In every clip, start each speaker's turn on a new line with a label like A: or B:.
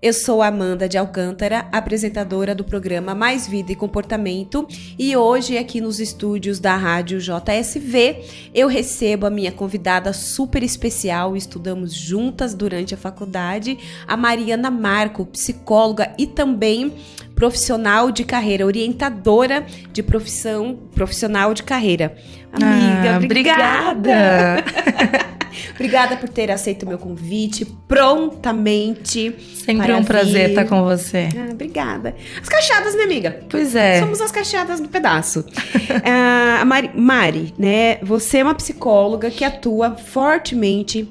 A: Eu sou Amanda de Alcântara, apresentadora do programa Mais Vida e Comportamento, e hoje aqui nos estúdios da Rádio JSV eu recebo a minha convidada super especial, estudamos juntas durante a faculdade, a Mariana Marco, psicóloga e também profissional de carreira, orientadora de profissional de carreira. Amiga, obrigada! Obrigada por ter aceito o meu convite prontamente.
B: Sempre um prazer estar com você.
A: Obrigada. As cachadas, minha amiga.
B: Pois é.
A: Somos as cachadas do pedaço. Mari, né? Você é uma psicóloga que atua fortemente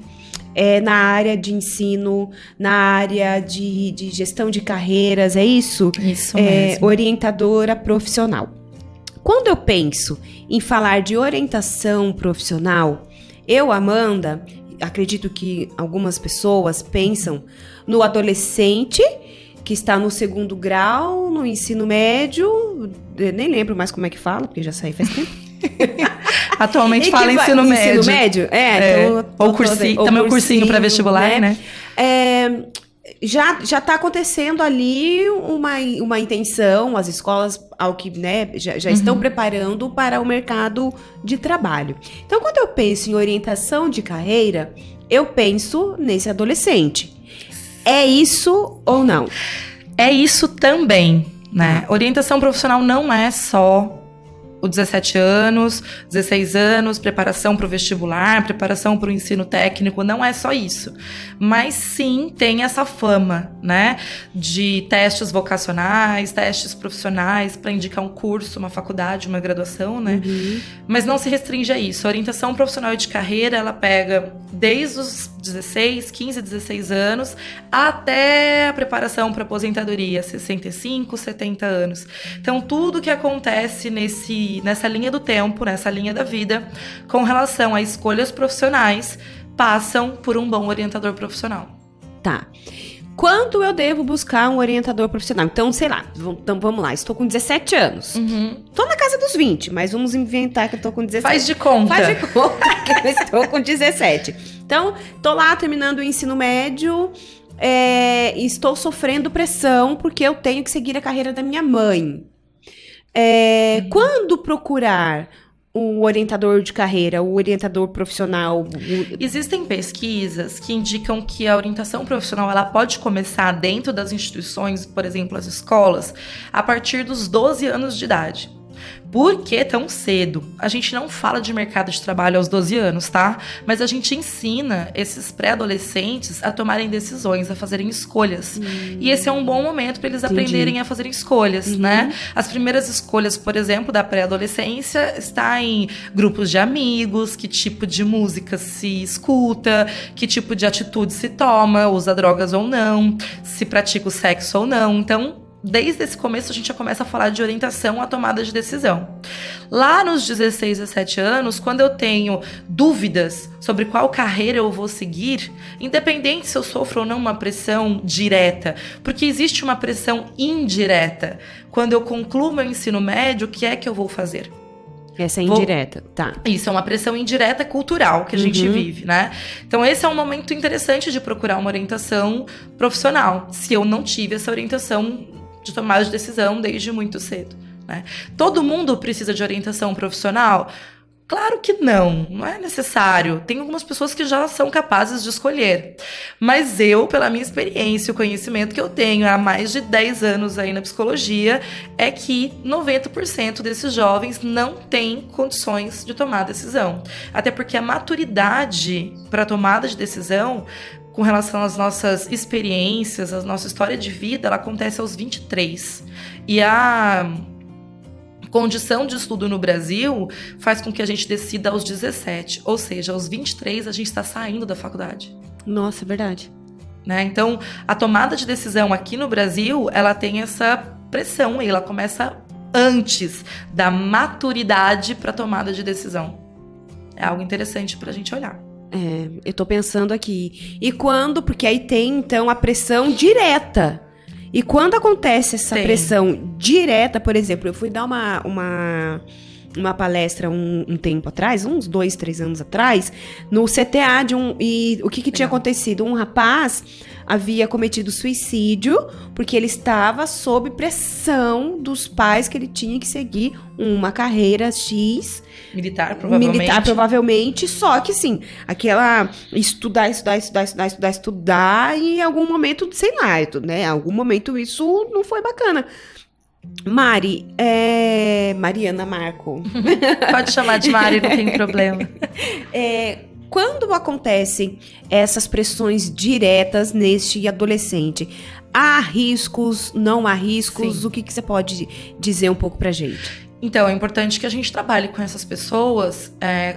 A: na área de ensino, na área de gestão de carreiras, é isso?
B: Isso mesmo.
A: Orientadora profissional. Quando eu penso em falar de orientação profissional, eu, Amanda, acredito que algumas pessoas pensam no adolescente que está no 2º grau, no ensino médio, nem lembro mais como é que fala, porque já saí faz tempo.
B: Atualmente fala ensino médio.
A: Ensino médio?
B: Ou cursinho, também o cursinho para vestibular, né?
A: Já está acontecendo ali uma intenção, as escolas ao que, né, já estão preparando para o mercado de trabalho. Então, quando eu penso em orientação de carreira, eu penso nesse adolescente. É isso ou não?
B: É isso também, né? Orientação profissional não é só os 17 anos, 16 anos, preparação para o vestibular, preparação para o ensino técnico, não é só isso. Mas sim tem essa fama, né, de testes vocacionais, testes profissionais para indicar um curso, uma faculdade, uma graduação, né? Mas não se restringe a isso. A orientação profissional de carreira, ela pega desde os 16, 15, 16 anos até a preparação para aposentadoria, 65, 70 anos. Então, tudo que acontece nessa linha do tempo, nessa linha da vida, com relação a escolhas profissionais, passam por um bom orientador profissional.
A: Tá. Quando eu devo buscar um orientador profissional? Então, sei lá, então vamos lá, estou com 17 anos. Tô na casa dos 20, mas vamos inventar que eu tô com 17.
B: Faz de conta
A: que eu estou com 17. Então, tô lá terminando o ensino médio, estou sofrendo pressão porque eu tenho que seguir a carreira da minha mãe. Quando procurar o orientador de carreira, o orientador profissional?
B: Existem pesquisas que indicam que a orientação profissional ela pode começar dentro das instituições, por exemplo, as escolas, a partir dos 12 anos de idade. Por que tão cedo? A gente não fala de mercado de trabalho aos 12 anos, tá? Mas a gente ensina esses pré-adolescentes a tomarem decisões, a fazerem escolhas. E esse é um bom momento para eles aprenderem a fazerem escolhas, né? As primeiras escolhas, por exemplo, da pré-adolescência está em grupos de amigos, que tipo de música se escuta, que tipo de atitude se toma, usa drogas ou não, se pratica o sexo ou não. Então, desde esse começo, a gente já começa a falar de orientação à tomada de decisão. Lá nos 16, 17 anos, quando eu tenho dúvidas sobre qual carreira eu vou seguir, independente se eu sofro ou não uma pressão direta, porque existe uma pressão indireta. Quando eu concluo meu ensino médio, o que é que eu vou fazer?
A: Essa é indireta, tá.
B: Isso, é uma pressão indireta cultural que a gente vive, né? Então, esse é um momento interessante de procurar uma orientação profissional, se eu não tive essa orientação de tomada de decisão desde muito cedo, né? Todo mundo precisa de orientação profissional? Claro que não é necessário. Tem algumas pessoas que já são capazes de escolher. Mas eu, pela minha experiência, o conhecimento que eu tenho há mais de 10 anos aí na psicologia, é que 90% desses jovens não têm condições de tomar decisão. Até porque a maturidade para tomada de decisão, com relação às nossas experiências, à nossa história de vida, ela acontece aos 23. E a condição de estudo no Brasil faz com que a gente decida aos 17. Ou seja, aos 23 a gente está saindo da faculdade.
A: Nossa, é verdade.
B: Né? Então, a tomada de decisão aqui no Brasil, ela tem essa pressão e ela começa antes da maturidade para tomada de decisão. É algo interessante para a gente olhar.
A: Eu tô pensando aqui. E quando? Porque aí tem, então, a pressão direta. E quando acontece essa pressão direta, por exemplo, eu fui dar uma palestra um tempo atrás, uns 2, 3 anos atrás, no CTA e o que tinha acontecido? Um rapaz havia cometido suicídio porque ele estava sob pressão dos pais que ele tinha que seguir uma carreira X.
B: Militar, provavelmente.
A: Militar, provavelmente. Só que, sim, aquela estudar, e em algum momento, sei lá, né? Em algum momento isso não foi bacana. Mari, Mariana Marco.
B: Pode chamar de Mari, não tem problema.
A: Quando acontecem essas pressões diretas neste adolescente, há riscos, não há riscos? Sim. O que você pode dizer um pouco pra gente?
B: Então, é importante que a gente trabalhe com essas pessoas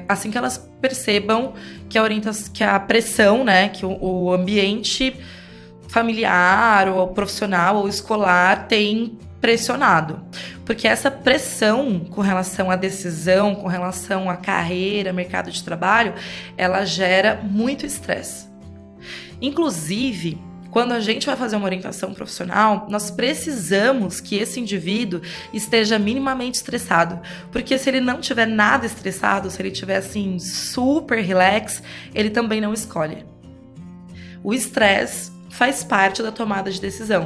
B: assim que elas percebam que a pressão, né, que o ambiente familiar, ou profissional, ou escolar tem pressionado. Porque essa pressão com relação à decisão, com relação à carreira, mercado de trabalho, ela gera muito estresse. Inclusive, quando a gente vai fazer uma orientação profissional, nós precisamos que esse indivíduo esteja minimamente estressado. Porque se ele não tiver nada estressado, se ele estiver assim, super relax, ele também não escolhe. O estresse faz parte da tomada de decisão.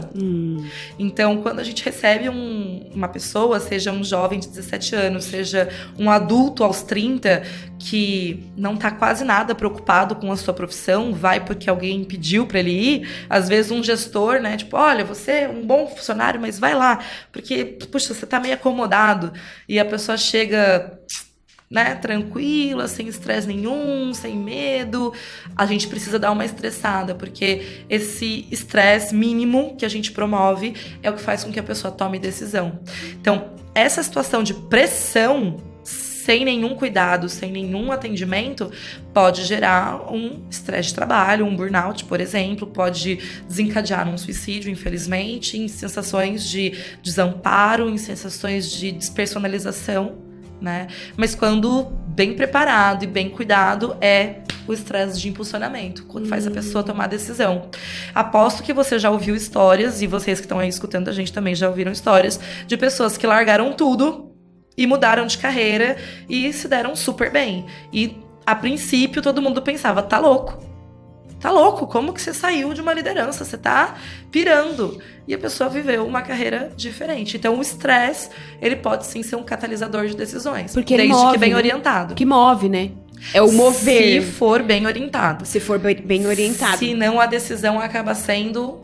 B: Então, quando a gente recebe uma pessoa, seja um jovem de 17 anos, seja um adulto aos 30, que não tá quase nada preocupado com a sua profissão, vai porque alguém pediu para ele ir, às vezes um gestor, né, tipo, olha, você é um bom funcionário, mas vai lá, porque, puxa, você tá meio acomodado, e a pessoa chega, né, tranquila, sem estresse nenhum, sem medo. A gente precisa dar uma estressada, porque esse estresse mínimo que a gente promove é o que faz com que a pessoa tome decisão. Então, essa situação de pressão, sem nenhum cuidado, sem nenhum atendimento, pode gerar um estresse de trabalho, um burnout, por exemplo, pode desencadear um suicídio, infelizmente, em sensações de desamparo, em sensações de despersonalização, né? Mas quando bem preparado e bem cuidado, é o estresse de impulsionamento, quando faz a pessoa tomar decisão. Aposto que você já ouviu histórias, e vocês que estão aí escutando a gente também já ouviram histórias, de pessoas que largaram tudo e mudaram de carreira e se deram super bem. E, a princípio, todo mundo pensava, tá louco. Tá louco, como que você saiu de uma liderança? Você tá pirando. E a pessoa viveu uma carreira diferente. Então, o estresse, ele pode sim ser um catalisador de decisões.
A: Porque
B: desde
A: move,
B: que bem
A: né?
B: orientado.
A: Que move, né? É o mover.
B: Se for bem orientado.
A: Se for bem orientado.
B: Se não, a decisão acaba sendo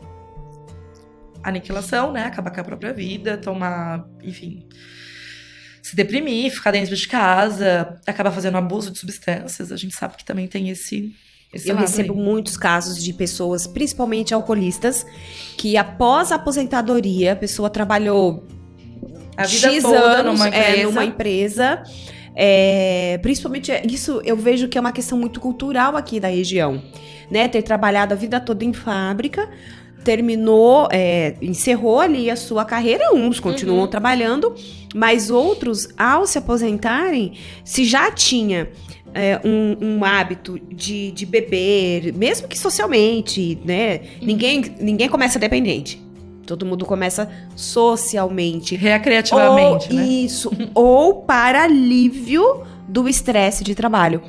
B: aniquilação, né? Acabar com a própria vida, tomar, enfim, se deprimir, ficar dentro de casa, acabar fazendo abuso de substâncias. A gente sabe que também tem esse
A: eu recebo muitos casos de pessoas, principalmente alcoolistas, que após a aposentadoria, a pessoa trabalhou
B: a vida
A: X
B: toda
A: anos
B: numa empresa.
A: Principalmente isso eu vejo que é uma questão muito cultural aqui da região, né? Ter trabalhado a vida toda em fábrica, terminou, encerrou ali a sua carreira, uns continuam trabalhando, mas outros, ao se aposentarem, se já tinha um hábito de beber, mesmo que socialmente, né? Ninguém começa dependente. Todo mundo começa socialmente.
B: Recreativamente, né?
A: Isso. Ou para alívio do estresse de trabalho.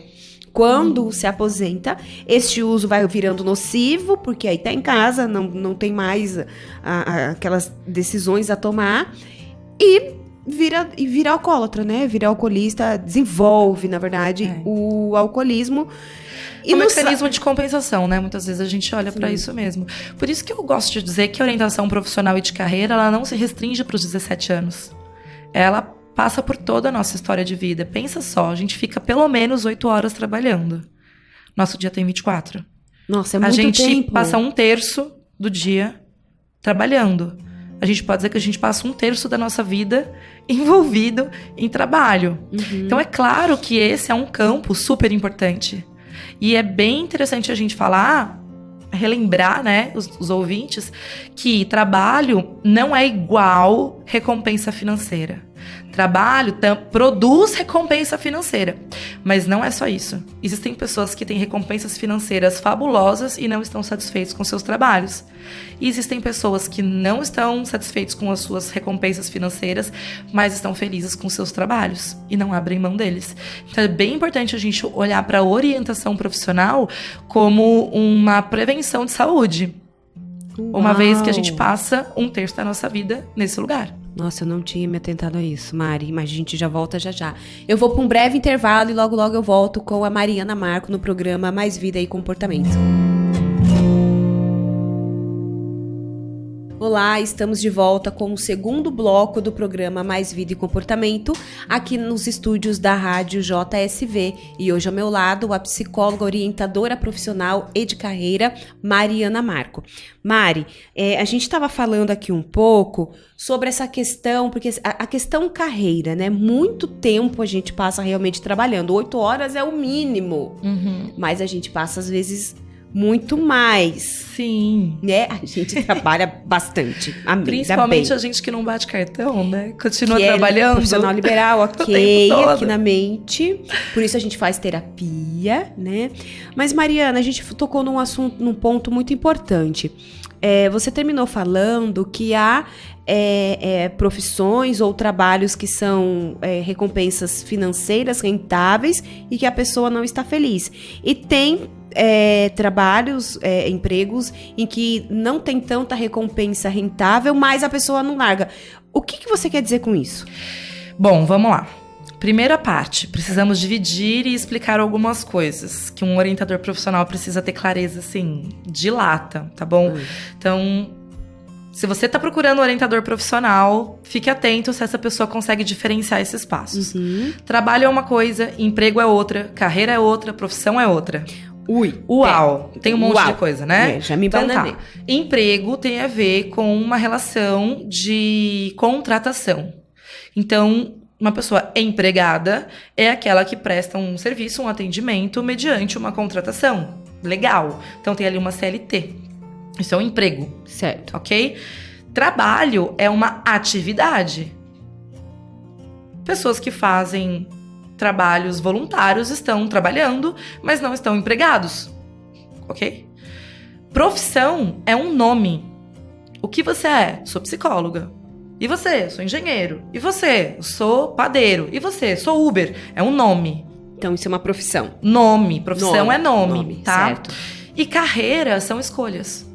A: Quando se aposenta, este uso vai virando nocivo, porque aí tá em casa, não tem mais aquelas decisões a tomar. E vira alcoólatra, né? Vira alcoolista, desenvolve, na verdade, o alcoolismo.
B: E um mecanismo de compensação, né? Muitas vezes a gente olha para isso mesmo. Por isso que eu gosto de dizer que a orientação profissional e de carreira, ela não se restringe para os 17 anos. Ela passa por toda a nossa história de vida. Pensa só, a gente fica pelo menos 8 horas trabalhando. Nosso dia tem 24.
A: Nossa, é muito tempo.
B: A gente passa 1/3 do dia trabalhando. A gente pode dizer que a gente passa 1/3 da nossa vida envolvido em trabalho. Então, é claro que esse é um campo super importante. E é bem interessante a gente falar, relembrar, né, os ouvintes, que trabalho não é igual recompensa financeira. Trabalho produz recompensa financeira, mas não é só isso. Existem pessoas que têm recompensas financeiras fabulosas e não estão satisfeitos com seus trabalhos. E existem pessoas que não estão satisfeitos com as suas recompensas financeiras, mas estão felizes com seus trabalhos e não abrem mão deles. Então é bem importante a gente olhar para a orientação profissional como uma prevenção de saúde. Uma vez que a gente passa 1/3 da nossa vida nesse lugar.
A: Nossa, eu não tinha me atentado a isso, Mari, mas a gente já volta já já. Eu vou para um breve intervalo e logo logo eu volto com a Mariana Marco no programa Mais Vida e Comportamento. Olá, estamos de volta com o segundo bloco do programa Mais Vida e Comportamento, aqui nos estúdios da Rádio JSV. E hoje ao meu lado, a psicóloga orientadora profissional e de carreira, Mariana Marco. Mari, a gente estava falando aqui um pouco sobre essa questão, porque a questão carreira, né? Muito tempo a gente passa realmente trabalhando. 8 horas é o mínimo, mas a gente passa às vezes muito mais.
B: Sim.
A: Né? A gente trabalha bastante. Amém,
B: principalmente a gente que não bate cartão, né? Continua
A: que
B: trabalhando.
A: É profissional liberal, ok, aqui na mente. Por isso a gente faz terapia, né? Mas, Mariana, a gente tocou num assunto, num ponto muito importante. Você terminou falando que há profissões ou trabalhos que são recompensas financeiras rentáveis e que a pessoa não está feliz. E tem trabalhos, empregos em que não tem tanta recompensa rentável, mas a pessoa não larga. O que você quer dizer com isso?
B: Bom, vamos lá. Primeira parte, precisamos dividir e explicar algumas coisas que um orientador profissional precisa ter clareza, assim, de lata, tá bom? Então, se você está procurando um orientador profissional, fique atento se essa pessoa consegue diferenciar esses passos. Trabalho é uma coisa, emprego é outra, carreira é outra, profissão é outra. Uau! Tem um monte de coisa, né?
A: Já me bananei.
B: Tá. Emprego tem a ver com uma relação de contratação. Então, uma pessoa empregada é aquela que presta um serviço, um atendimento mediante uma contratação. Legal. Então, tem ali uma CLT. Isso é um emprego.
A: Certo.
B: Ok? Trabalho é uma atividade. Pessoas que fazem trabalhos voluntários estão trabalhando, mas não estão empregados. Ok? Profissão é um nome. O que você é? Sou psicóloga. E você? Sou engenheiro. E você? Sou padeiro. E você? Sou Uber. É um nome.
A: Então, isso é uma profissão.
B: Nome. Profissão é nome, tá?
A: Certo.
B: E carreira são escolhas.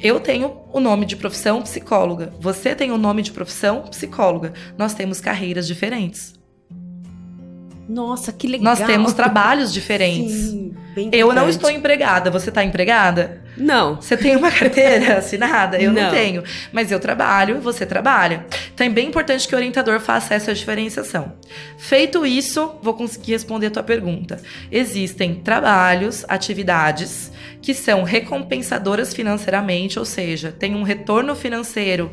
B: Eu tenho o nome de profissão psicóloga. Você tem o nome de profissão psicóloga. Nós temos carreiras diferentes.
A: Nossa, que legal.
B: Nós temos trabalhos diferentes.
A: Sim, bem
B: eu não
A: importante.
B: estou empregada. Você está empregada?
A: Não.
B: Você tem uma carteira assinada? Eu não
A: Não
B: tenho. Mas eu trabalho, você trabalha. Então é bem importante que o orientador faça essa diferenciação. Feito isso, vou conseguir responder a tua pergunta. Existem trabalhos, atividades que são recompensadoras financeiramente, ou seja, tem um retorno financeiro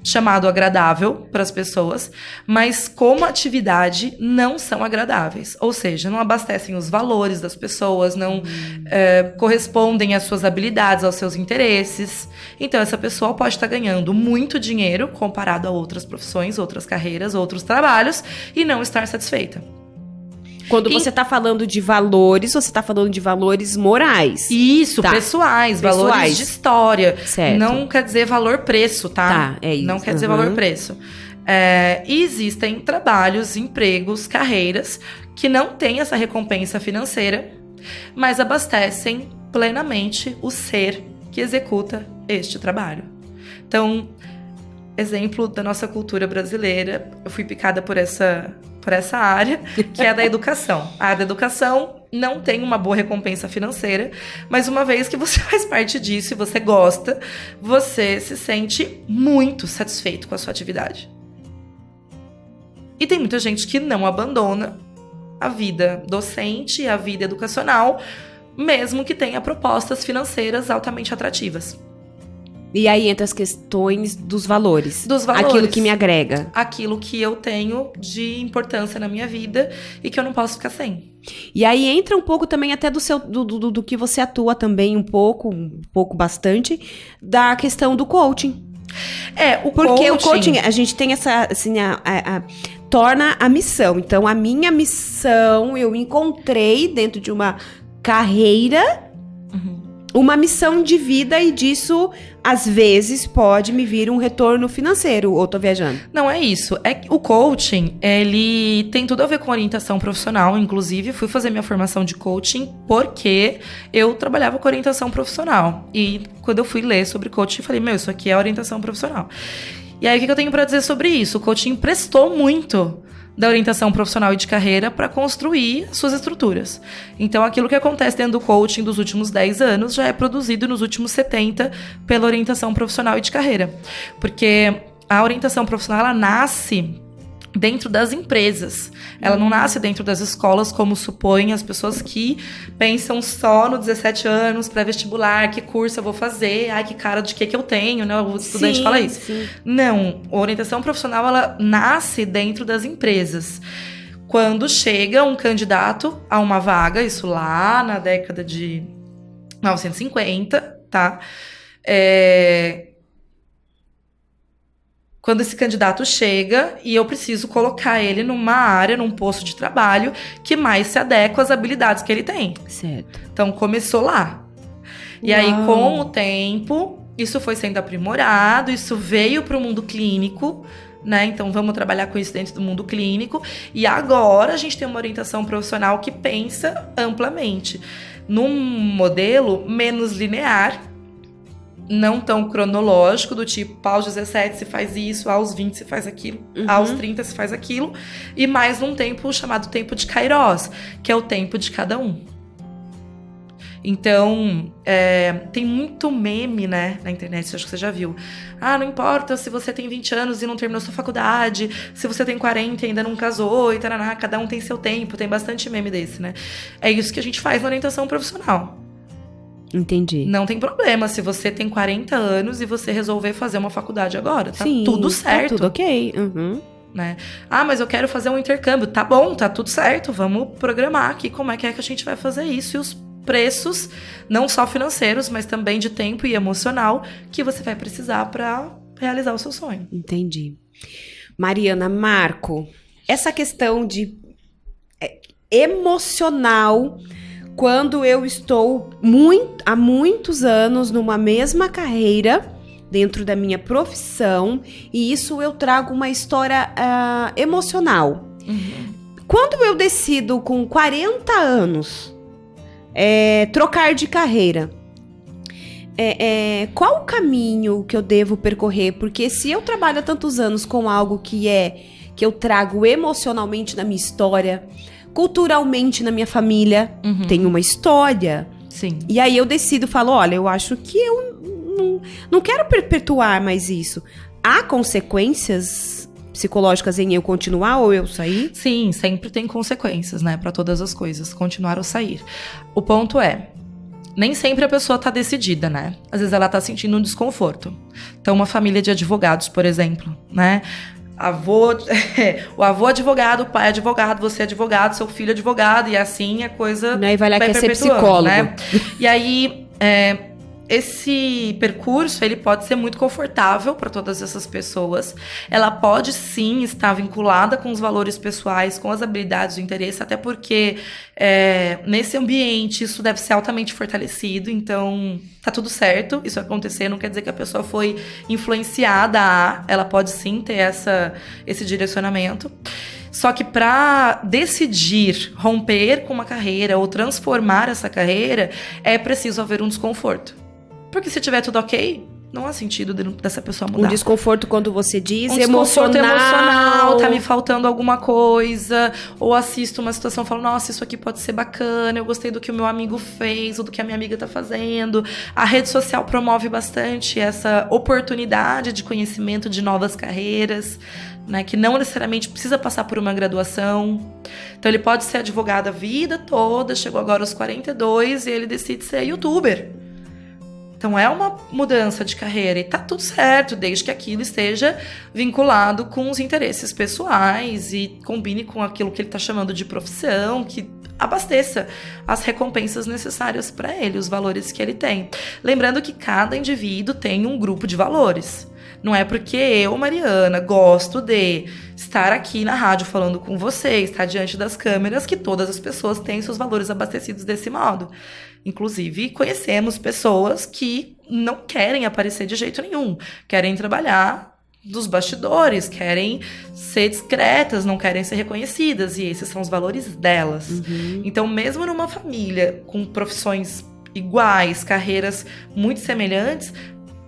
B: chamado agradável para as pessoas, mas como atividade não são agradáveis. Ou seja, não abastecem os valores das pessoas, não correspondem às suas habilidades, aos seus interesses. Então, essa pessoa pode estar ganhando muito dinheiro comparado a outras profissões, outras carreiras, outros trabalhos e não estar satisfeita.
A: Quando você está falando de valores, você está falando de valores morais.
B: Isso, tá. Pessoais, valores de história.
A: Certo.
B: Não quer dizer valor-preço, tá?
A: Tá, é isso.
B: Não quer dizer valor-preço. E existem trabalhos, empregos, carreiras que não têm essa recompensa financeira, mas abastecem plenamente o ser que executa este trabalho. Então, exemplo da nossa cultura brasileira, eu fui picada por essa área, que é a da educação. A área da educação não tem uma boa recompensa financeira, mas uma vez que você faz parte disso e você gosta, você se sente muito satisfeito com a sua atividade. E tem muita gente que não abandona a vida docente, a vida educacional, mesmo que tenha propostas financeiras altamente atrativas.
A: E aí entra as questões dos valores.
B: Dos valores.
A: Aquilo que me agrega.
B: Aquilo que eu tenho de importância na minha vida e que eu não posso ficar sem.
A: E aí entra um pouco também até do que você atua também, um pouco bastante, da questão do coaching. Porque o coaching, a gente tem essa, assim, torna a missão. Então, a minha missão, eu encontrei dentro de uma carreira uma missão de vida e disso, às vezes, pode me vir um retorno financeiro, ou tô viajando?
B: Não é isso. É que o coaching, ele tem tudo a ver com orientação profissional. Inclusive, fui fazer minha formação de coaching porque eu trabalhava com orientação profissional. E quando eu fui ler sobre coaching, eu falei, isso aqui é orientação profissional. E aí, o que eu tenho para dizer sobre isso? O coaching emprestou muito da orientação profissional e de carreira para construir suas estruturas. Então, aquilo que acontece dentro do coaching dos últimos 10 anos já é produzido nos últimos 70 pela orientação profissional e de carreira. Porque a orientação profissional, ela nasce dentro das empresas. Ela não nasce dentro das escolas, como supõem as pessoas que pensam só no 17 anos, pré-vestibular, que curso eu vou fazer, ai, que cara de que eu tenho, né? O estudante fala isso.
A: Sim.
B: Não, a orientação profissional, ela nasce dentro das empresas. Quando chega um candidato a uma vaga, isso lá na década de 1950, tá? Quando esse candidato chega e eu preciso colocar ele numa área, num posto de trabalho que mais se adequa às habilidades que ele tem.
A: Certo.
B: Então, começou lá. E aí, com o tempo, isso foi sendo aprimorado, isso veio para o mundo clínico, né? Então, vamos trabalhar com isso dentro do mundo clínico. E agora, a gente tem uma orientação profissional que pensa amplamente num modelo menos linear, não tão cronológico, do tipo, aos 17 se faz isso, aos 20 se faz aquilo, aos 30 se faz aquilo, e mais num tempo chamado tempo de Kairos, que é o tempo de cada um. Então, tem muito meme, né, na internet, acho que você já viu. Ah, não importa se você tem 20 anos e não terminou sua faculdade, se você tem 40 e ainda não casou, e taraná, cada um tem seu tempo, tem bastante meme desse, né? É isso que a gente faz na orientação profissional.
A: Entendi.
B: Não tem problema se você tem 40 anos e você resolver fazer uma faculdade agora. Tá
A: Sim,
B: tudo certo.
A: Tá tudo ok.
B: Né? Ah, mas eu quero fazer um intercâmbio. Tá bom, tá tudo certo. Vamos programar aqui como é que a gente vai fazer isso. E os preços, não só financeiros, mas também de tempo e emocional, que você vai precisar para realizar o seu sonho.
A: Entendi. Mariana, Marco, essa questão de emocional... Quando eu estou há muitos anos numa mesma carreira, dentro da minha profissão, e isso eu trago uma história emocional. Quando eu decido, com 40 anos, trocar de carreira, qual o caminho que eu devo percorrer? Porque se eu trabalho há tantos anos com algo que eu trago emocionalmente na minha história... Culturalmente, na minha família, tem uma história.
B: Sim.
A: E aí eu decido, falo, olha, eu acho que eu não quero perpetuar mais isso. Há consequências psicológicas em eu continuar ou eu sair?
B: Sim, sempre tem consequências, né? Para todas as coisas, continuar ou sair. O ponto nem sempre a pessoa tá decidida, né? Às vezes ela tá sentindo um desconforto. Então, uma família de advogados, por exemplo, né? O avô advogado, o pai advogado, você advogado, seu filho advogado, e assim a coisa
A: vai lá quer ser psicólogo,
B: né? E aí, esse percurso, ele pode ser muito confortável para todas essas pessoas. Ela pode, sim, estar vinculada com os valores pessoais, com as habilidades, o interesse, até porque nesse ambiente isso deve ser altamente fortalecido. Então, tá tudo certo isso acontecer. Não quer dizer que a pessoa foi influenciada ela pode, sim, ter esse direcionamento. Só que para decidir romper com uma carreira ou transformar essa carreira, é preciso haver um desconforto. Porque se tiver tudo ok, não há sentido dessa pessoa mudar.
A: Um desconforto, quando você diz,
B: emocional, tá me faltando alguma coisa, ou assisto uma situação e falo, nossa, isso aqui pode ser bacana, eu gostei do que o meu amigo fez, ou do que a minha amiga tá fazendo. A rede social promove bastante essa oportunidade de conhecimento de novas carreiras, né, que não necessariamente precisa passar por uma graduação. Então ele pode ser advogado a vida toda, chegou agora aos 42 e ele decide ser youtuber. Então é uma mudança de carreira e tá tudo certo, desde que aquilo esteja vinculado com os interesses pessoais e combine com aquilo que ele tá chamando de profissão, que abasteça as recompensas necessárias para ele, os valores que ele tem. Lembrando que cada indivíduo tem um grupo de valores. Não é porque eu, Mariana, gosto de estar aqui na rádio falando com você, estar diante das câmeras, que todas as pessoas têm seus valores abastecidos desse modo. Inclusive, conhecemos pessoas que não querem aparecer de jeito nenhum, querem trabalhar dos bastidores, querem ser discretas, não querem ser reconhecidas, e esses são os valores delas. Então, mesmo numa família com profissões iguais, carreiras muito semelhantes,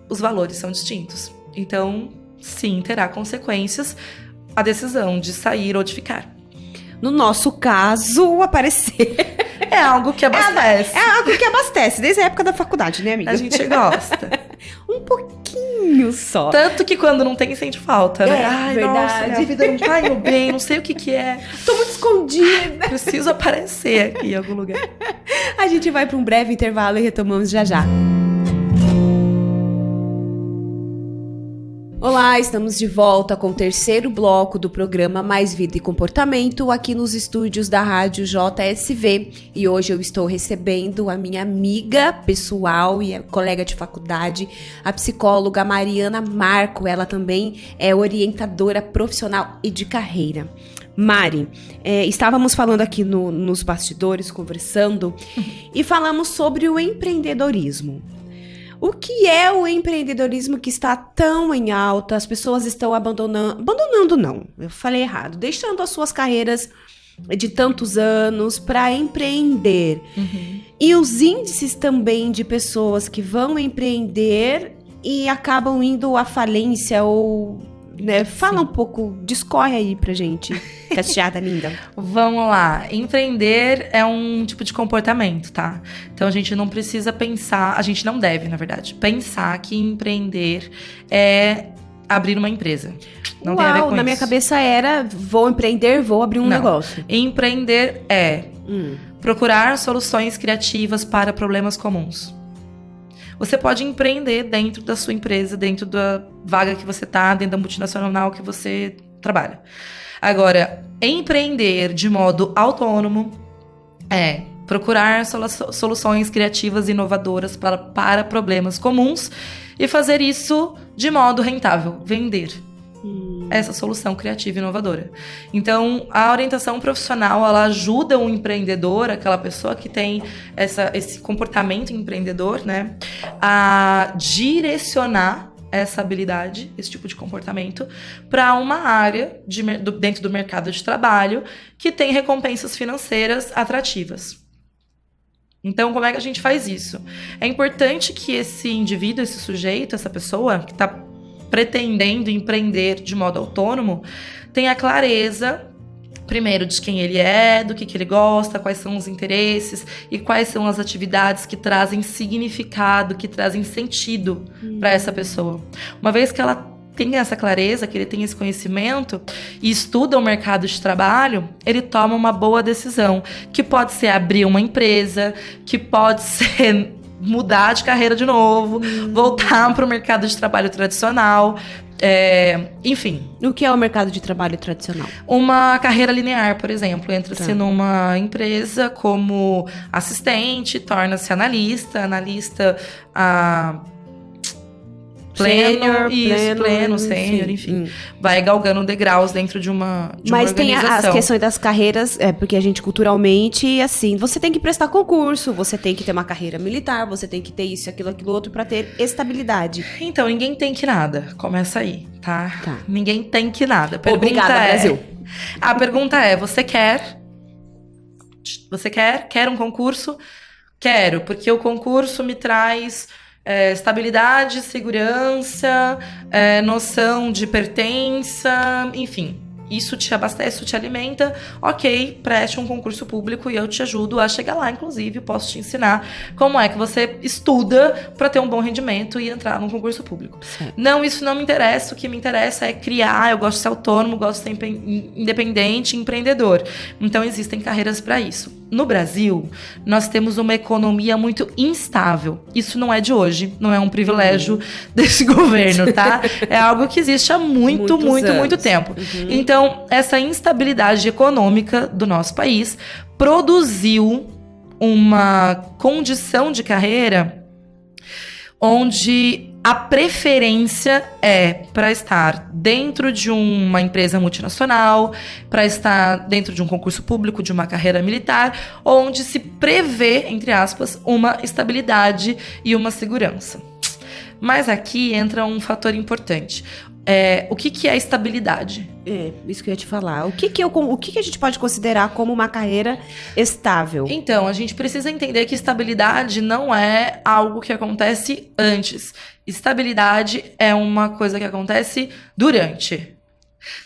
B: os valores são distintos. Então, sim, terá consequências a decisão de sair ou de ficar.
A: No nosso caso, aparecer...
B: É algo que abastece.
A: É algo que abastece, desde a época da faculdade, né, amiga?
B: A gente gosta.
A: Um pouquinho só.
B: Tanto que quando não tem, sente falta, né? Ai,
A: verdade.
B: Nossa, minha vida não tá indo bem, não sei o que é.
A: Tô muito escondida.
B: Preciso aparecer aqui em algum lugar.
A: A gente vai para um breve intervalo e retomamos já já. Olá, estamos de volta com o terceiro bloco do programa Mais Vida e Comportamento, aqui nos estúdios da Rádio JSV. E hoje eu estou recebendo a minha amiga pessoal e colega de faculdade, a psicóloga Mariana Marco. Ela também é orientadora profissional e de carreira. Mari, estávamos falando aqui nos bastidores, conversando, e falamos sobre o empreendedorismo. O que é o empreendedorismo que está tão em alta? As pessoas estão abandonando não, eu falei errado, deixando as suas carreiras de tantos anos para empreender. E os índices também de pessoas que vão empreender e acabam indo à falência ou... né? Fala um pouco, discorre aí pra gente, cacheada linda.
B: Vamos lá, empreender é um tipo de comportamento, tá? Então a gente não precisa pensar, a gente não deve, na verdade, pensar que empreender é abrir uma empresa. Não tem a ver com
A: na
B: isso.
A: minha cabeça era, vou empreender, vou abrir um negócio.
B: Empreender é procurar soluções criativas para problemas comuns. Você pode empreender dentro da sua empresa, dentro da vaga que você está, dentro da multinacional que você trabalha. Agora, empreender de modo autônomo é procurar soluções criativas e inovadoras para problemas comuns e fazer isso de modo rentável, vender essa solução criativa e inovadora. Então, a orientação profissional, ela ajuda o empreendedor, aquela pessoa que tem esse comportamento empreendedor, né, a direcionar essa habilidade, esse tipo de comportamento, para uma área dentro do mercado de trabalho que tem recompensas financeiras atrativas. Então, como é que a gente faz isso? É importante que esse indivíduo, esse sujeito, essa pessoa que está pretendendo empreender de modo autônomo, tenha clareza, primeiro, de quem ele é, do que ele gosta, quais são os interesses e quais são as atividades que trazem significado, que trazem sentido para essa pessoa. Uma vez que ela tem essa clareza, que ele tem esse conhecimento e estuda o mercado de trabalho, ele toma uma boa decisão, que pode ser abrir uma empresa, que pode ser mudar de carreira de novo, voltar para o mercado de trabalho tradicional, enfim.
A: O que é o mercado de trabalho tradicional?
B: Uma carreira linear, por exemplo. Entra-se numa empresa como assistente, torna-se analista pleno, sênior, enfim. Vai galgando degraus dentro de uma
A: Mas
B: organização.
A: Mas tem as questões das carreiras, porque a gente culturalmente, assim, você tem que prestar concurso, você tem que ter uma carreira militar, você tem que ter isso, aquilo outro para ter estabilidade.
B: Então, ninguém tem que nada. Começa aí, tá? Ninguém tem que nada.
A: Obrigada, Brasil.
B: A pergunta é, você quer um concurso? Quero, porque o concurso me traz... estabilidade, segurança, noção de pertença, enfim. Isso te abastece, isso te alimenta. Ok, preste um concurso público e eu te ajudo a chegar lá, inclusive. Posso te ensinar como é que você estuda para ter um bom rendimento e entrar num concurso público. Certo. Não, isso não me interessa. O que me interessa é criar. Eu gosto de ser autônomo, gosto de ser independente, empreendedor. Então, existem carreiras para isso. No Brasil, nós temos uma economia muito instável. Isso não é de hoje, não é um privilégio desse governo, tá? É algo que existe há muito tempo. Então, essa instabilidade econômica do nosso país produziu uma condição de carreira onde a preferência é para estar dentro de uma empresa multinacional, para estar dentro de um concurso público, de uma carreira militar, onde se prevê, entre aspas, uma estabilidade e uma segurança. Mas aqui entra um fator importante. O que é estabilidade?
A: Isso que eu ia te falar. O que a gente pode considerar como uma carreira estável?
B: Então, a gente precisa entender que estabilidade não é algo que acontece antes. Estabilidade é uma coisa que acontece durante.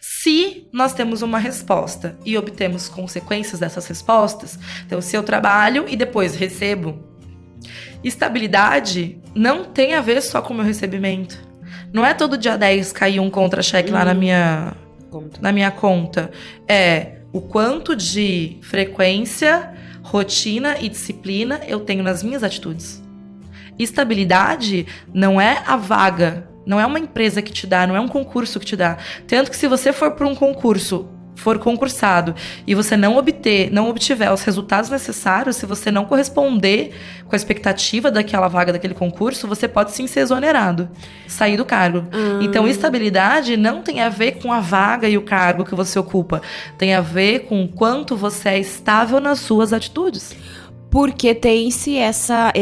B: Se nós temos uma resposta e obtemos consequências dessas respostas, então se eu trabalho e depois recebo, estabilidade não tem a ver só com o meu recebimento. Não é todo dia 10 cair um contra-cheque lá na minha conta. É o quanto de frequência, rotina e disciplina eu tenho nas minhas atitudes. Estabilidade não é a vaga, não é uma empresa que te dá, não é um concurso que te dá. Tanto que se você for para um concurso, for concursado e você não obtiver os resultados necessários, se você não corresponder com a expectativa daquela vaga, daquele concurso, você pode sim ser exonerado, sair do cargo. Então, estabilidade não tem a ver com a vaga e o cargo que você ocupa, tem a ver com o quanto você é estável nas suas atitudes.
A: Porque tem-se essa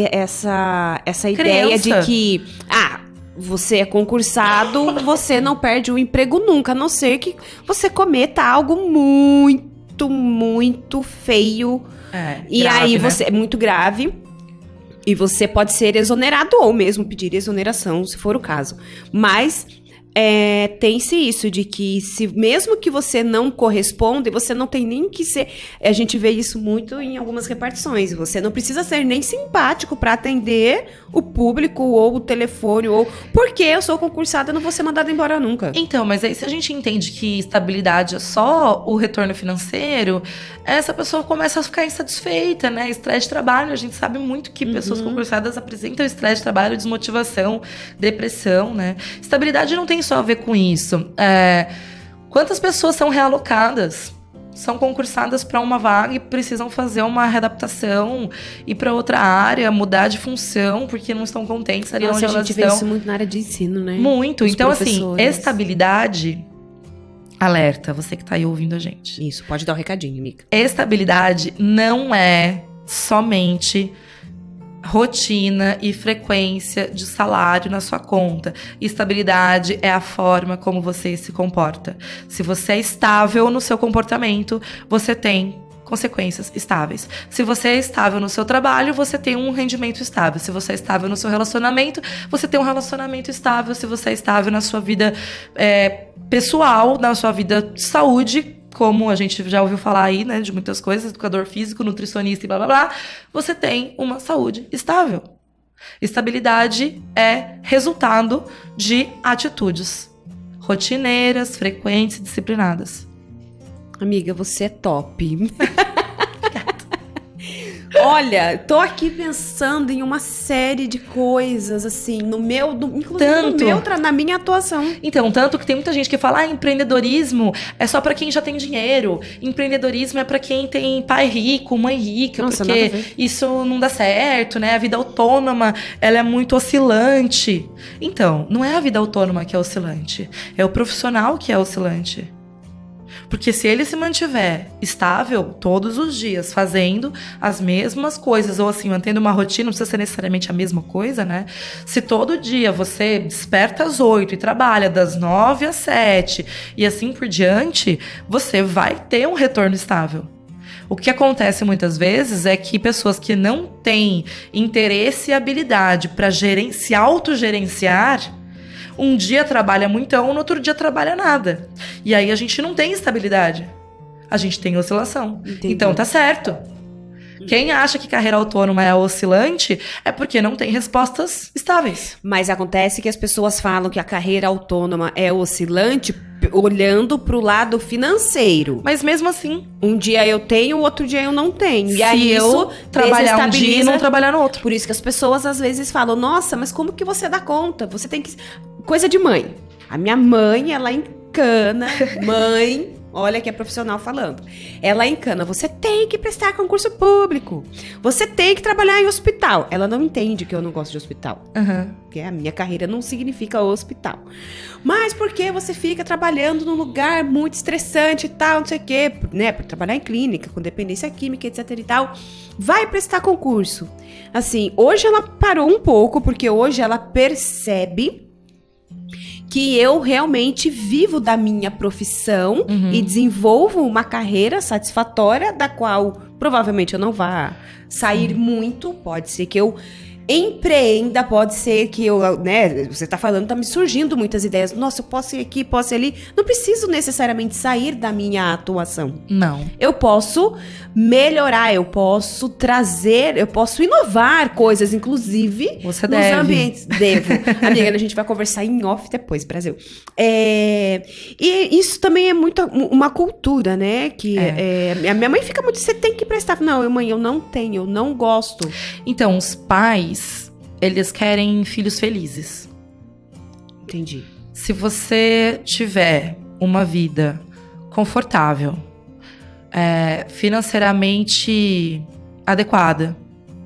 A: ideia de que você é concursado, você não perde o emprego nunca, a não ser que você cometa algo muito, muito feio. E
B: grave,
A: aí
B: né?
A: é muito grave. E você pode ser exonerado ou mesmo pedir exoneração, se for o caso. Mas tem-se isso de que mesmo que você não corresponde, você não tem nem que ser... A gente vê isso muito em algumas repartições. Você não precisa ser nem simpático para atender o público ou o telefone, ou porque eu sou concursada, eu não vou ser mandada embora nunca.
B: Então, mas aí se a gente entende que estabilidade é só o retorno financeiro, essa pessoa começa a ficar insatisfeita, né? Estresse de trabalho, a gente sabe muito que pessoas concursadas apresentam estresse de trabalho, desmotivação, depressão, né? Estabilidade não tem só a ver com isso. Quantas pessoas são realocadas? São concursadas para uma vaga e precisam fazer uma readaptação, ir para outra área, mudar de função, porque não estão contentes ali onde elas estão.
A: A gente vê isso muito na área de ensino, né?
B: Muito.
A: Os
B: então, assim,
A: professores.
B: Estabilidade... Alerta, você que tá aí ouvindo a gente.
A: Isso, pode dar um recadinho, Mica.
B: Estabilidade não é somente rotina e frequência de salário na sua conta. Estabilidade é a forma como você se comporta. Se você é estável no seu comportamento, você tem consequências estáveis. Se você é estável no seu trabalho, você tem um rendimento estável. Se você é estável no seu relacionamento, você tem um relacionamento estável. Se você é estável na sua vida pessoal, na sua vida de saúde, como a gente já ouviu falar aí, né, de muitas coisas, educador físico, nutricionista e blá, blá, blá, você tem uma saúde estável. Estabilidade é resultado de atitudes rotineiras, frequentes e disciplinadas.
A: Amiga, você é top. Olha, tô aqui pensando em uma série de coisas, assim, inclusive na minha atuação.
B: Então, tanto que tem muita gente que fala, empreendedorismo é só pra quem já tem dinheiro. Empreendedorismo é pra quem tem pai rico, mãe rica,
A: Nossa,
B: porque isso não dá certo, né? A vida autônoma, ela é muito oscilante. Então, não é a vida autônoma que é oscilante, é o profissional que é oscilante. Porque se ele se mantiver estável todos os dias, fazendo as mesmas coisas, ou assim, mantendo uma rotina, não precisa ser necessariamente a mesma coisa, né? Se todo dia você desperta às 8 e trabalha das 9 às 7 e assim por diante, você vai ter um retorno estável. O que acontece muitas vezes é que pessoas que não têm interesse e habilidade para se autogerenciar, um dia trabalha muitão, no outro dia trabalha nada. E aí a gente não tem estabilidade. A gente tem oscilação.
A: Entendi.
B: Então tá certo. Quem acha que carreira autônoma é oscilante é porque não tem respostas estáveis.
A: Mas acontece que as pessoas falam que a carreira autônoma é oscilante olhando pro lado financeiro.
B: Mas mesmo assim,
A: um dia eu tenho, o outro dia eu não tenho. E aí
B: eu trabalhar um dia e não trabalhar no outro.
A: Por isso que as pessoas às vezes falam, nossa, mas como que você dá conta? Você tem que... Coisa de mãe. A minha mãe, ela encana. Mãe, Olha que é profissional falando. Ela encana, você tem que prestar concurso público. Você tem que trabalhar em hospital. Ela não entende que eu não gosto de hospital. Porque a minha carreira não significa hospital. Mas porque você fica trabalhando num lugar muito estressante e tal, não sei o quê, né? Por trabalhar em clínica, com dependência química, etc e tal. Vai prestar concurso. Assim, hoje ela parou um pouco, porque hoje ela percebe que eu realmente vivo da minha profissão e desenvolvo uma carreira satisfatória, da qual provavelmente eu não vá sair muito. Pode ser que eu empreenda, pode ser que eu, né, você tá falando, tá me surgindo muitas ideias. Nossa, eu posso ir aqui, posso ir ali. Não preciso necessariamente sair da minha atuação.
B: Não.
A: Eu posso melhorar, eu posso trazer, eu posso inovar coisas, inclusive
B: você
A: nos
B: deve.
A: ambientes. Devo. Amiga, a gente vai conversar em off depois, Brasil. E isso também é muito uma cultura, né? Que a minha mãe fica muito, você tem que prestar. Não, mãe, eu não tenho, eu não gosto.
B: Então, os pais, eles querem filhos felizes.
A: Entendi.
B: Se você tiver uma vida confortável, financeiramente adequada,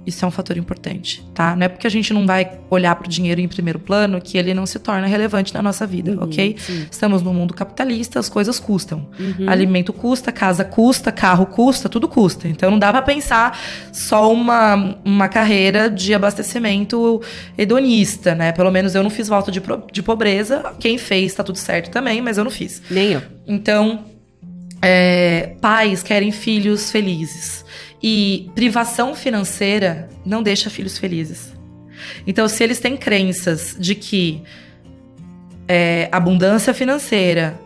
B: isso é um fator importante, tá? Não é porque a gente não vai olhar pro dinheiro em primeiro plano que ele não se torna relevante na nossa vida, ok?
A: Sim.
B: Estamos num mundo capitalista, as coisas custam. Alimento custa, casa custa, carro custa, tudo custa. Então não dá pra pensar só uma carreira de abastecimento hedonista, né? Pelo menos eu não fiz voto de pobreza. Quem fez tá tudo certo também, mas eu não fiz.
A: Nem eu.
B: Então, pais querem filhos felizes. E privação financeira não deixa filhos felizes. Então, se eles têm crenças de que abundância financeira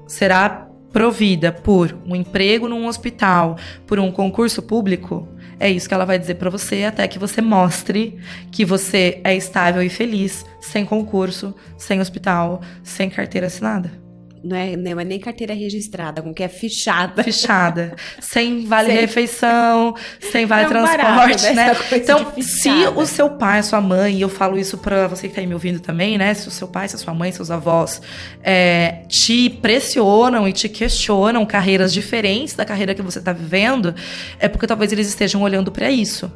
B: será provida por um emprego num hospital, por um concurso público, é isso que ela vai dizer pra você, até que você mostre que você é estável e feliz, sem concurso, sem hospital, sem carteira assinada.
A: Não é nem carteira registrada, como que é fichada.
B: Fichada. Sem vale-refeição, sem vale-transporte,
A: barato,
B: né?
A: Então,
B: se o seu pai, a sua mãe, e eu falo isso pra você que tá aí me ouvindo também, né? Se o seu pai, se a sua mãe, seus avós te pressionam e te questionam carreiras diferentes da carreira que você tá vivendo, é porque talvez eles estejam olhando pra isso.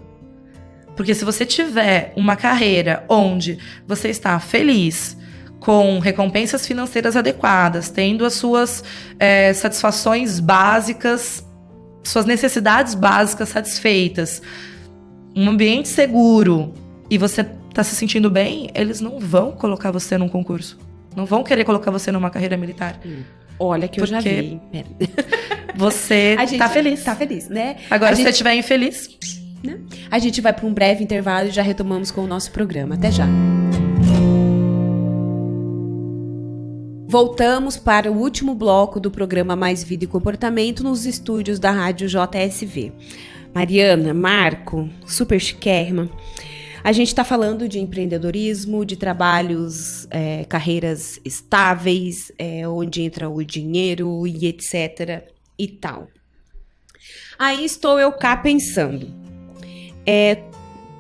B: Porque se você tiver uma carreira onde você está feliz, com recompensas financeiras adequadas, tendo as suas satisfações básicas, suas necessidades básicas satisfeitas, um ambiente seguro, e você tá se sentindo bem, eles não vão colocar você num concurso. Não vão querer colocar você numa carreira militar.
A: Olha que eu já vi.
B: Você tá feliz.
A: Tá feliz, né?
B: Agora, se você estiver infeliz...
A: Né? A gente vai para um breve intervalo e já retomamos com o nosso programa. Até já. Voltamos para o último bloco do programa Mais Vida e Comportamento nos estúdios da Rádio JSV. Mariana, Marco, super chiquérrima. A gente está falando de empreendedorismo, de trabalhos, carreiras estáveis, onde entra o dinheiro e etc. e tal. Aí estou eu cá pensando.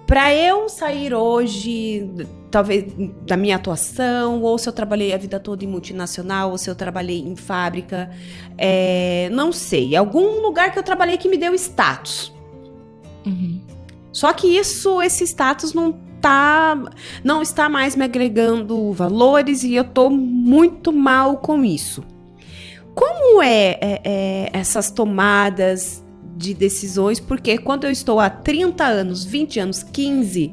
A: Para eu sair hoje, talvez da minha atuação, ou se eu trabalhei a vida toda em multinacional, ou se eu trabalhei em fábrica, não sei. Algum lugar que eu trabalhei que me deu status. Só que esse status não está mais me agregando valores e eu tô muito mal com isso. Como essas tomadas de decisões? Porque quando eu estou há 30 anos, 20 anos, 15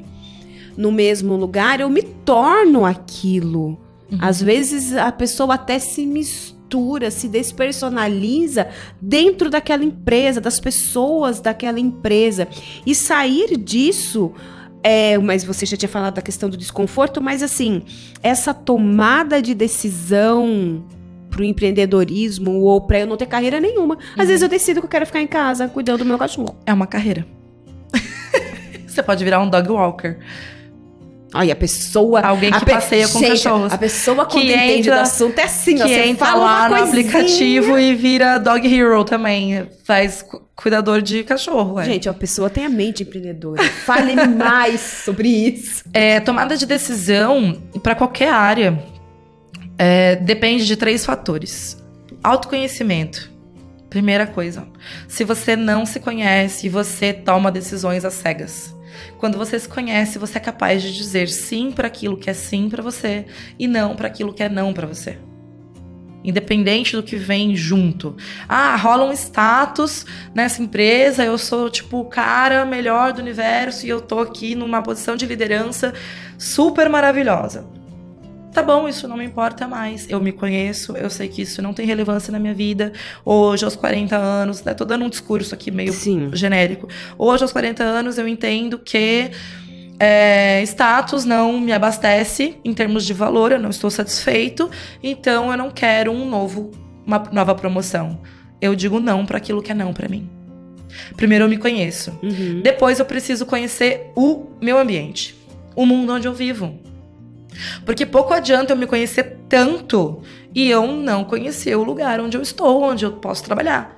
A: no mesmo lugar, eu me torno aquilo. Às vezes a pessoa até se mistura, se despersonaliza dentro daquela empresa, das pessoas daquela empresa. E sair disso, mas você já tinha falado da questão do desconforto, mas assim, essa tomada de decisão pro empreendedorismo ou para eu não ter carreira nenhuma. Às vezes eu decido que eu quero ficar em casa cuidando do meu cachorro.
B: É uma carreira. Você pode virar um dog walker.
A: Olha, a pessoa...
B: Alguém que passeia com cachorros.
A: A pessoa quando entende do assunto é assim,
B: que
A: você
B: entra
A: fala
B: lá
A: uma
B: no aplicativo e vira dog hero também. Faz cuidador de cachorro.
A: Gente, a pessoa tem a mente empreendedora. Fale mais sobre isso.
B: Tomada de decisão para qualquer área depende de 3 fatores. Autoconhecimento. Primeira coisa, se você não se conhece, você toma decisões às cegas. Quando você se conhece, você é capaz de dizer sim para aquilo que é sim para você e não para aquilo que é não para você. Independente do que vem junto. Rola um status nessa empresa, eu sou tipo o cara melhor do universo e eu tô aqui numa posição de liderança super maravilhosa. Tá bom, isso não me importa mais. Eu me conheço, eu sei que isso não tem relevância na minha vida. Hoje, aos 40 anos, né? Tô dando um discurso aqui meio genérico. Hoje, aos 40 anos, eu entendo que status não me abastece em termos de valor, eu não estou satisfeito, então eu não quero uma nova promoção. Eu digo não para aquilo que é não para mim. Primeiro eu me conheço. Depois eu preciso conhecer o meu ambiente, o mundo onde eu vivo. Porque pouco adianta eu me conhecer tanto e eu não conhecer o lugar onde eu estou, onde eu posso trabalhar.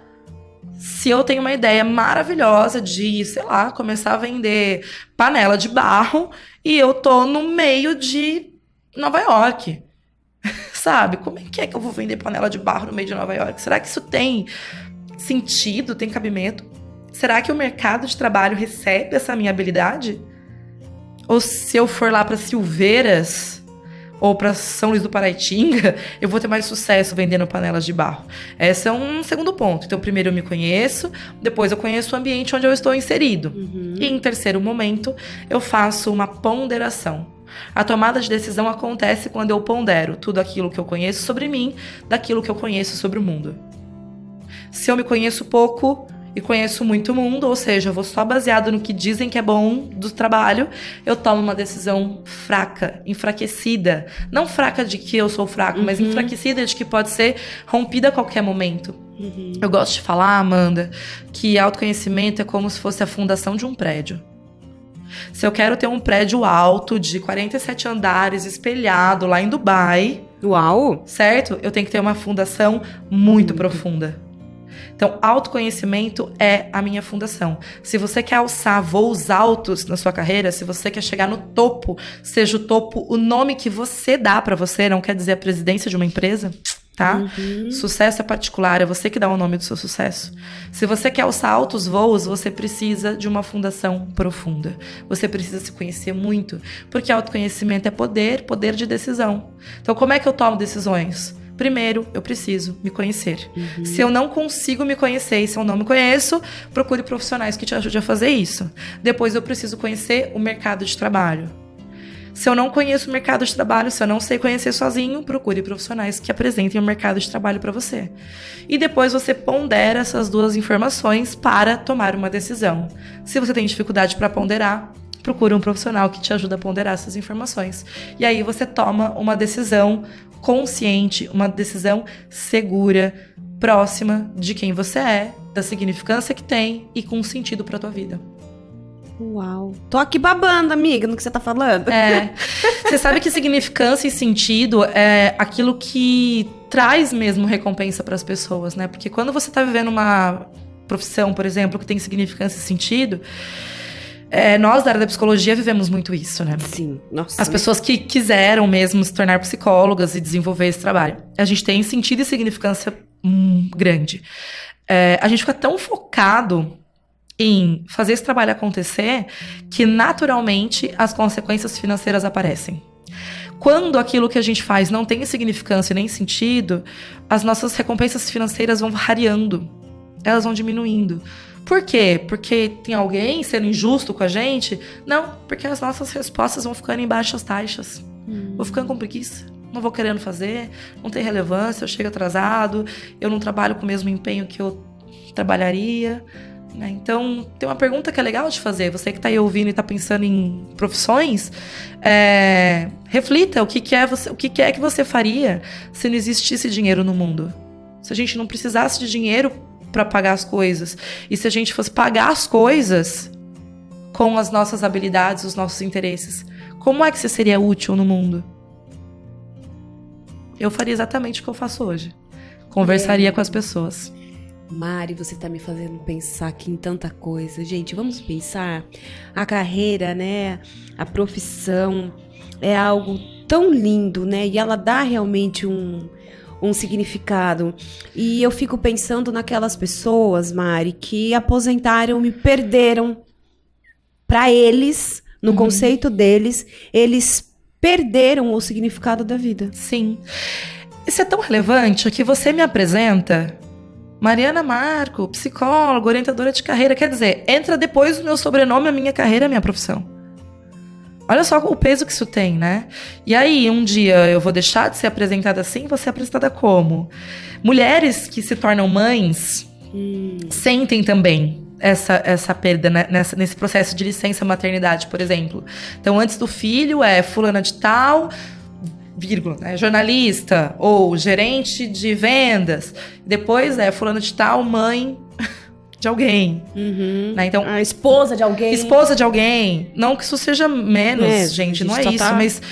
B: Se eu tenho uma ideia maravilhosa de, sei lá, começar a vender panela de barro e eu tô no meio de Nova York, sabe? Como é que eu vou vender panela de barro no meio de Nova York? Será que isso tem sentido, tem cabimento? Será que o mercado de trabalho recebe essa minha habilidade? Ou se eu for lá para Silveiras ou para São Luís do Paraitinga, eu vou ter mais sucesso vendendo panelas de barro. Esse é um segundo ponto. Então, primeiro eu me conheço, depois eu conheço o ambiente onde eu estou inserido. E em terceiro momento, eu faço uma ponderação. A tomada de decisão acontece quando eu pondero tudo aquilo que eu conheço sobre mim, daquilo que eu conheço sobre o mundo. Se eu me conheço pouco e conheço muito o mundo, ou seja, eu vou só baseado no que dizem que é bom do trabalho, eu tomo uma decisão fraca, enfraquecida. Não fraca de que eu sou fraco, mas enfraquecida de que pode ser rompida a qualquer momento. Eu gosto de falar, Amanda, que autoconhecimento é como se fosse a fundação de um prédio. Se eu quero ter um prédio alto de 47 andares, espelhado lá em Dubai...
A: Uau!
B: Certo? Eu tenho que ter uma fundação muito profunda. Então, autoconhecimento é a minha fundação. Se você quer alçar voos altos na sua carreira, se você quer chegar no topo, seja o topo o nome que você dá pra você, não quer dizer a presidência de uma empresa, tá? Sucesso é particular, é você que dá o nome do seu sucesso. Se você quer alçar altos voos, você precisa de uma fundação profunda. Você precisa se conhecer muito, porque autoconhecimento é poder de decisão. Então, como é que eu tomo decisões? Primeiro, eu preciso me conhecer. Se eu não consigo me conhecer e se eu não me conheço, procure profissionais que te ajudem a fazer isso. Depois, eu preciso conhecer o mercado de trabalho. Se eu não conheço o mercado de trabalho, se eu não sei conhecer sozinho, procure profissionais que apresentem o mercado de trabalho para você. E depois você pondera essas duas informações para tomar uma decisão. Se você tem dificuldade para ponderar, procure um profissional que te ajude a ponderar essas informações. E aí você toma uma decisão consciente, uma decisão segura, próxima de quem você é, da significância que tem e com sentido para tua vida.
A: Uau. Tô aqui babando, amiga, no que você tá falando.
B: Você sabe que significância e sentido é aquilo que traz mesmo recompensa para as pessoas, né? Porque quando você tá vivendo uma profissão, por exemplo, que tem significância e sentido, nós da área da psicologia vivemos muito isso, né?
A: Sim. Nossa.
B: As pessoas que quiseram mesmo se tornar psicólogas e desenvolver esse trabalho. A gente tem sentido e significância grande. A gente fica tão focado em fazer esse trabalho acontecer que naturalmente as consequências financeiras aparecem. Quando aquilo que a gente faz não tem significância nem sentido, as nossas recompensas financeiras vão variando. Elas vão diminuindo. Por quê? Porque tem alguém sendo injusto com a gente? Não, porque as nossas respostas vão ficando em baixas taxas. Vou ficando com preguiça, não vou querendo fazer, não tem relevância, eu chego atrasado, eu não trabalho com o mesmo empenho que eu trabalharia. Né? Então, tem uma pergunta que é legal de fazer. Você que está aí ouvindo e está pensando em profissões, reflita o que é que você faria se não existisse dinheiro no mundo. Se a gente não precisasse de dinheiro para pagar as coisas. E se a gente fosse pagar as coisas com as nossas habilidades, os nossos interesses, como é que você seria útil no mundo? Eu faria exatamente o que eu faço hoje. Conversaria com as pessoas.
A: Mari, você tá me fazendo pensar aqui em tanta coisa. Gente, vamos pensar. A carreira, né? A profissão é algo tão lindo, né? E ela dá realmente um um significado. E eu fico pensando naquelas pessoas, Mari, que aposentaram e perderam. Para eles, no conceito deles, eles perderam o significado da vida.
B: Sim. Isso é tão relevante que você me apresenta Mariana Marco, psicóloga, orientadora de carreira. Quer dizer, entra depois do meu sobrenome, a minha carreira, a minha profissão. Olha só o peso que isso tem, né? E aí, um dia eu vou deixar de ser apresentada assim, vou ser apresentada como? Mulheres que se tornam mães sentem também essa perda, né? Nesse processo de licença maternidade, por exemplo. Então, antes do filho é fulana de tal, vírgula, né? Jornalista ou gerente de vendas. Depois é fulana de tal, mãe de alguém. Né? Então,
A: a esposa de alguém.
B: Esposa de alguém. Não que isso seja menos, gente, não é isso, mas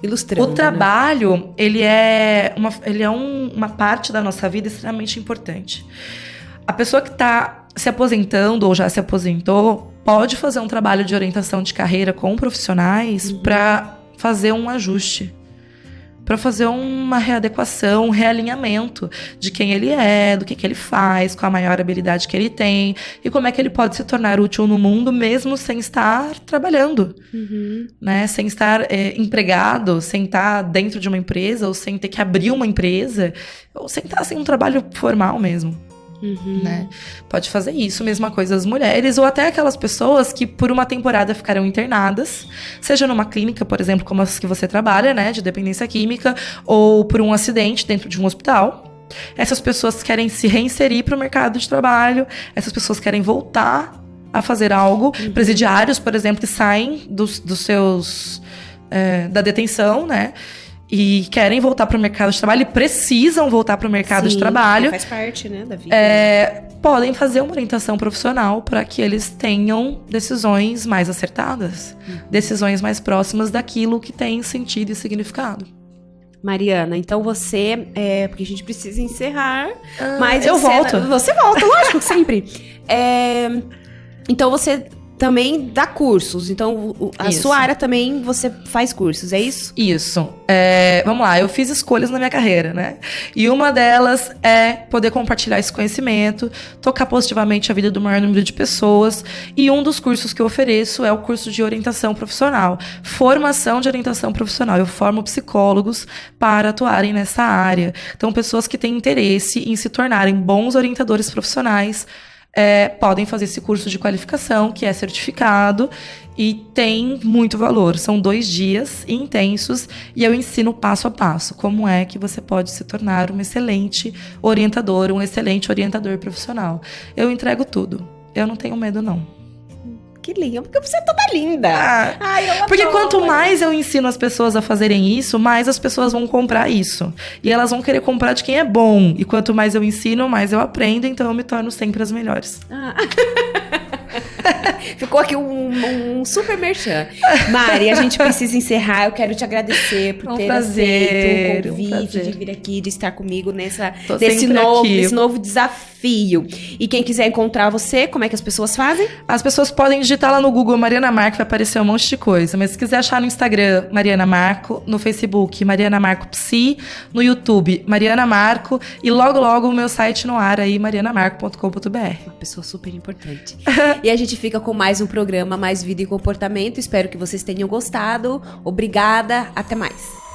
A: ilustrando,
B: o trabalho, né? ele é uma parte da nossa vida extremamente importante. A pessoa que está se aposentando ou já se aposentou pode fazer um trabalho de orientação de carreira com profissionais para fazer um ajuste, para fazer uma readequação, um realinhamento de quem ele é, do que ele faz, qual a maior habilidade que ele tem e como é que ele pode se tornar útil no mundo mesmo sem estar trabalhando, né? Sem estar empregado, sem estar dentro de uma empresa ou sem ter que abrir uma empresa ou sem estar sem um trabalho formal mesmo. Né? Pode fazer isso, mesma coisa as mulheres ou até aquelas pessoas que por uma temporada ficaram internadas, seja numa clínica, por exemplo, como as que você trabalha, né, de dependência química, ou por um acidente dentro de um hospital. Essas pessoas querem se reinserir para o mercado de trabalho, essas pessoas querem voltar a fazer algo. Presidiários, por exemplo, que saem dos seus da detenção, né? E querem voltar para o mercado de trabalho, e precisam voltar para o mercado de trabalho.
A: Faz parte, né, da vida.
B: Podem fazer uma orientação profissional para que eles tenham decisões mais acertadas, decisões mais próximas daquilo que tem sentido e significado.
A: Mariana, então você, porque a gente precisa encerrar, mas
B: eu volto.
A: Você volta, lógico, sempre. Então você também dá cursos, então a sua área também você faz cursos, é isso?
B: Isso. Vamos lá, eu fiz escolhas na minha carreira, né? E uma delas é poder compartilhar esse conhecimento, tocar positivamente a vida do maior número de pessoas. E um dos cursos que eu ofereço é o curso de orientação profissional, formação de orientação profissional. Eu formo psicólogos para atuarem nessa área. Então, pessoas que têm interesse em se tornarem bons orientadores profissionais, podem fazer esse curso de qualificação, que é certificado e tem muito valor. São 2 dias intensos e eu ensino passo a passo como é que você pode se tornar um excelente orientador, um excelente orientador profissional. Eu entrego tudo. Eu não tenho medo, não.
A: Que lindo, porque você é toda linda.
B: Porque quanto mais eu ensino as pessoas a fazerem isso, mais as pessoas vão comprar isso. E elas vão querer comprar de quem é bom. E quanto mais eu ensino, mais eu aprendo. Então eu me torno sempre as melhores.
A: Ficou aqui um super merchan. Mari, a gente precisa encerrar. Eu quero te agradecer por ter aceito o convite de vir aqui, de estar comigo desse novo desafio. E quem quiser encontrar você, como é que as pessoas fazem?
B: As pessoas podem digitar lá no Google Mariana Marco, vai aparecer um monte de coisa. Mas se quiser achar no Instagram, Mariana Marco, no Facebook, Mariana Marco Psi, no YouTube, Mariana Marco, e logo o meu site no ar aí, marianamarco.com.br.
A: Uma pessoa super importante. E a gente fica com mais um programa Mais Vida e Comportamento. Espero que vocês tenham gostado. Obrigada. Até mais.